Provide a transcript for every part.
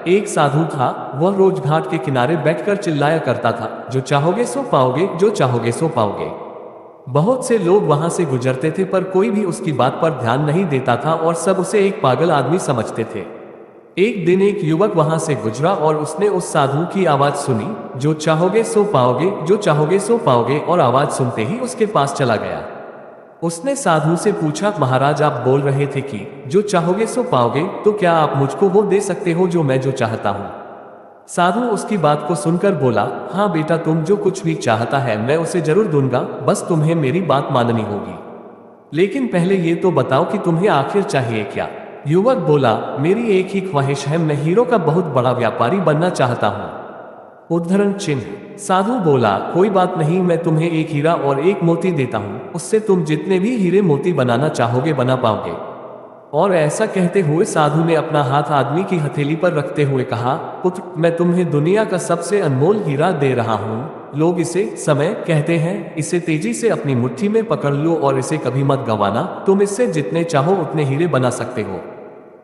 एक साधु था। वह रोज घाट के किनारे बैठकर चिल्लाया करता था, जो चाहोगे सो पाओगे, जो चाहोगे सो पाओगे। बहुत से लोग वहां से गुजरते थे पर कोई भी उसकी बात पर ध्यान नहीं देता था और सब उसे एक पागल आदमी समझते थे। एक दिन एक युवक वहां से गुजरा और उसने उस साधु की आवाज सुनी, जो चाहोगे सो पाओगे, जो चाहोगे सो पाओगे, और आवाज सुनते ही उसके पास चला गया। उसने साधु से पूछा, महाराज आप बोल रहे थे कि जो चाहोगे सो पाओगे, तो क्या आप मुझको वो दे सकते हो जो मैं जो चाहता हूँ। साधु उसकी बात को सुनकर बोला, हाँ बेटा, तुम जो कुछ भी चाहता है मैं उसे जरूर दूंगा, बस तुम्हें मेरी बात माननी होगी। लेकिन पहले ये तो बताओ कि तुम्हें आखिर चाहिए क्या। युवक बोला, मेरी एक ही ख्वाहिश है, मैं हीरो का बहुत बड़ा व्यापारी बनना चाहता हूँ। उद्धरण चिन्ह। साधु बोला, कोई बात नहीं, मैं तुम्हें एक हीरा और एक मोती देता हूँ, उससे तुम जितने भी हीरे मोती बनाना चाहोगे बना पाओगे। और ऐसा कहते हुए साधु ने अपना हाथ आदमी की हथेली पर रखते हुए कहा, पुत्र, मैं तुम्हें दुनिया का सबसे अनमोल हीरा दे रहा हूँ। लोग इसे समय कहते हैं, इसे तेजी से अपनी मुट्ठी में पकड़ लो और इसे कभी मत गंवाना, तुम इससे जितने चाहो उतने हीरे बना सकते हो।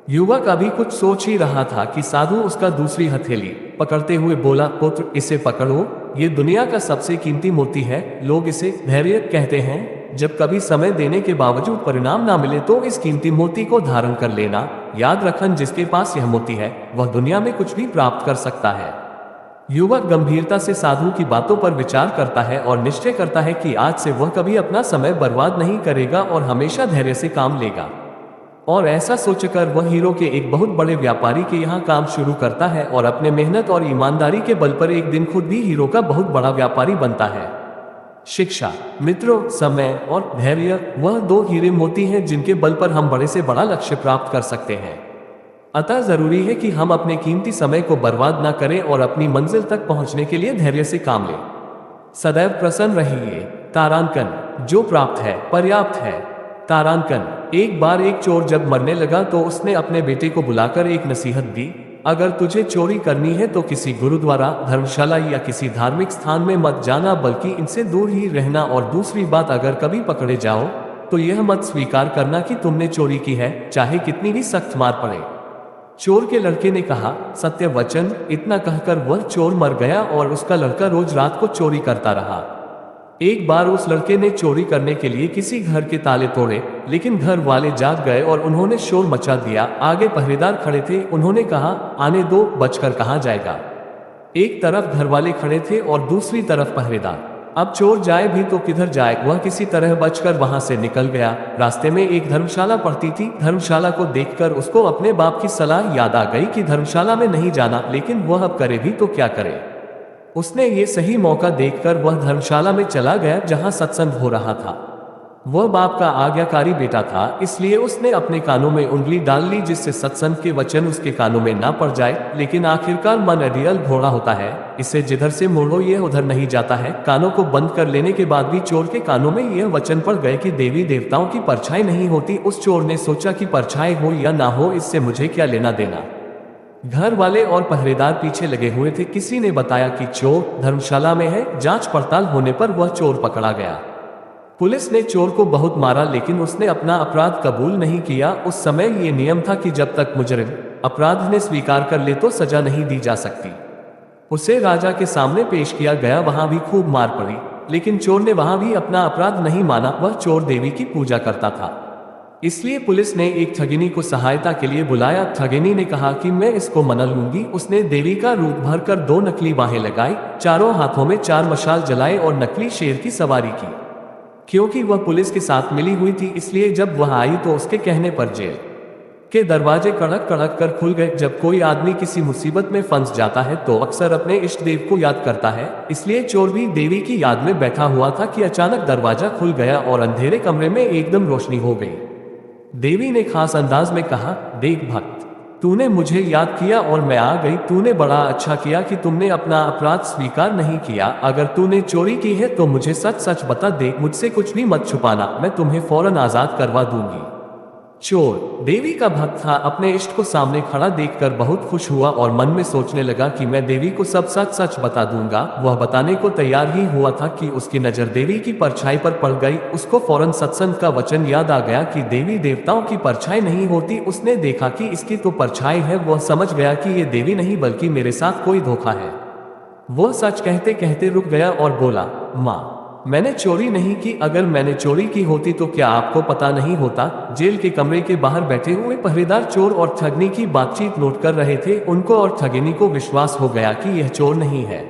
युवक अभी कुछ सोच ही रहा था कि साधु उसका दूसरी हथेली पकड़ते हुए बोला, पुत्र, इसे पकड़ो, ये दुनिया का सबसे कीमती मोती है। लोग इसे धैर्य कहते हैं। जब कभी समय देने के बावजूद परिणाम ना मिले तो इस कीमती मोती को धारण कर लेना। याद रखन, जिसके पास यह मोती है वह दुनिया में कुछ भी प्राप्त कर सकता है। युवक गंभीरता से साधु की बातों पर विचार करता है और निश्चय करता है कि आज से वह कभी अपना समय बर्बाद नहीं करेगा और हमेशा धैर्य से काम लेगा। और ऐसा सोचकर वह हीरो के एक बहुत बड़े व्यापारी के यहाँ काम शुरू करता है और अपने मेहनत और ईमानदारी के बल पर एक दिन खुद भी हीरो का बहुत बड़ा व्यापारी बनता है। शिक्षा। मित्रों, समय और धैर्य वह दो हीरे मोती हैं जिनके बल पर हम बड़े से बड़ा लक्ष्य प्राप्त कर सकते हैं। अतः जरूरी है कि हम अपने कीमती समय को बर्बाद न करें और अपनी मंजिल तक पहुंचने के लिए धैर्य से काम लें। सदैव प्रसन्न रहिए। तारांकन। जो प्राप्त है पर्याप्त है। तारांकन। एक बार एक चोर जब मरने लगा तो उसने अपने बेटे को बुलाकर एक नसीहत दी, अगर तुझे चोरी करनी है तो किसी गुरुद्वारा, धर्मशाला या किसी धार्मिक स्थान में मत जाना, बल्कि इनसे दूर ही रहना। और दूसरी बात, अगर कभी पकड़े जाओ तो यह मत स्वीकार करना कि तुमने चोरी की है, चाहे कितनी भी सख्त मार पड़े। चोर के लड़के ने कहा, सत्य वचन। इतना कहकर वह चोर मर गया और उसका लड़का रोज रात को चोरी करता रहा। एक बार उस लड़के ने चोरी करने के लिए किसी घर के ताले तोड़े, लेकिन घर वाले जाग गए और उन्होंने शोर मचा दिया। आगे पहरेदार खड़े थे, उन्होंने कहा, आने दो, बचकर कहाँ जाएगा। एक तरफ घर वाले खड़े थे और दूसरी तरफ पहरेदार। अब चोर जाए भी तो किधर जाए। वह किसी तरह बचकर वहां से निकल गया। रास्ते में एक धर्मशाला पड़ती थी। धर्मशाला को देखकर उसको अपने बाप की सलाह याद आ गई कि धर्मशाला में नहीं जाना, लेकिन वह अब करे भी तो क्या करे। उसने ये सही मौका देखकर वह धर्मशाला में चला गया जहां सत्संग हो रहा था। वह बाप का आज्ञाकारी बेटा था, इसलिए उसने अपने कानों में उंगली डाल ली जिससे सत्संग के वचन उसके कानों में ना पड़ जाए। लेकिन आखिरकार मन अड़ियल घोड़ा होता है, इसे जिधर से मोड़ो ये उधर नहीं जाता है। कानों को बंद कर लेने के बाद भी चोर के कानों में यह वचन पड़ गए कि देवी देवताओं की परछाई नहीं होती। उस चोर ने सोचा कि परछाई हो या ना हो, इससे मुझे क्या लेना देना। घर वाले और पहरेदार पीछे लगे हुए थे। किसी ने बताया कि चोर धर्मशाला में है। जांच पड़ताल होने पर वह चोर पकड़ा गया। पुलिस ने चोर को बहुत मारा, लेकिन उसने अपना अपराध कबूल नहीं किया। उस समय ये नियम था कि जब तक मुजरिम अपराध ने स्वीकार कर ले तो सजा नहीं दी जा सकती। उसे राजा के सामने पेश किया गया, वहां भी खूब मार पड़ी, लेकिन चोर ने वहां भी अपना अपराध नहीं माना। वह चोर देवी की पूजा करता था, इसलिए पुलिस ने एक ठगिनी को सहायता के लिए बुलाया। ठगिनी ने कहा कि मैं इसको मना लूंगी। उसने देवी का रूप भरकर 2 नकली बाहें लगाई, चारों हाथों में 4 मशाल जलाए और नकली शेर की सवारी की। क्योंकि वह पुलिस के साथ मिली हुई थी, इसलिए जब वह आई तो उसके कहने पर जेल के दरवाजे कड़क कड़क कर खुल गए। जब कोई आदमी किसी मुसीबत में फंस जाता है तो अक्सर अपने इष्ट देव को याद करता है, इसलिए चोर भी देवी की याद में बैठा हुआ था कि अचानक दरवाजा खुल गया और अंधेरे कमरे में एकदम रोशनी हो गई। देवी ने खास अंदाज में कहा, देख भक्त, तूने मुझे याद किया और मैं आ गई। तूने बड़ा अच्छा किया कि तुमने अपना अपराध स्वीकार नहीं किया। अगर तूने चोरी की है तो मुझे सच सच बता दे, मुझसे कुछ भी मत छुपाना, मैं तुम्हें फौरन आजाद करवा दूंगी। चोर देवी का भक्त था। अपने इष्ट को सामने खड़ा देखकर बहुत खुश हुआ और मन में सोचने लगा कि मैं देवी को सब सच सच बता दूंगा। वह बताने को तैयार ही हुआ था कि उसकी नजर देवी की परछाई पर पड़ गई। उसको फौरन सत्संग का वचन याद आ गया कि देवी देवताओं की परछाई नहीं होती। उसने देखा कि इसकी तो परछाई है। वह समझ गया कि ये देवी नहीं बल्कि मेरे साथ कोई धोखा है। वह सच कहते कहते रुक गया और बोला, माँ, मैंने चोरी नहीं की। अगर मैंने चोरी की होती तो क्या आपको पता नहीं होता? जेल के कमरे के बाहर बैठे हुए पहरेदार चोर और ठगनी की बातचीत नोट कर रहे थे। उनको और ठगिनी को विश्वास हो गया कि यह चोर नहीं है।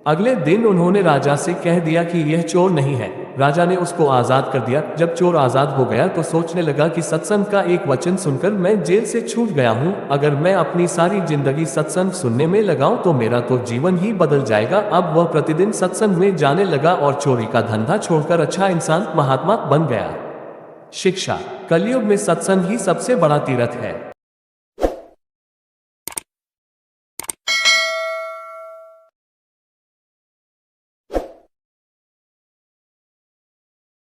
अगले दिन उन्होंने राजा से कह दिया कि यह चोर नहीं है। राजा ने उसको आजाद कर दिया। जब चोर आजाद हो गया तो सोचने लगा कि सत्संग का एक वचन सुनकर मैं जेल से छूट गया हूँ। अगर मैं अपनी सारी जिंदगी सत्संग सुनने में लगाऊं तो मेरा तो जीवन ही बदल जाएगा। अब वह प्रतिदिन सत्संग में जाने लगा और चोरी का धंधा छोड़कर अच्छा इंसान महात्मा बन गया। शिक्षा, कलयुग में सत्संग ही सबसे बड़ा तीर्थ है।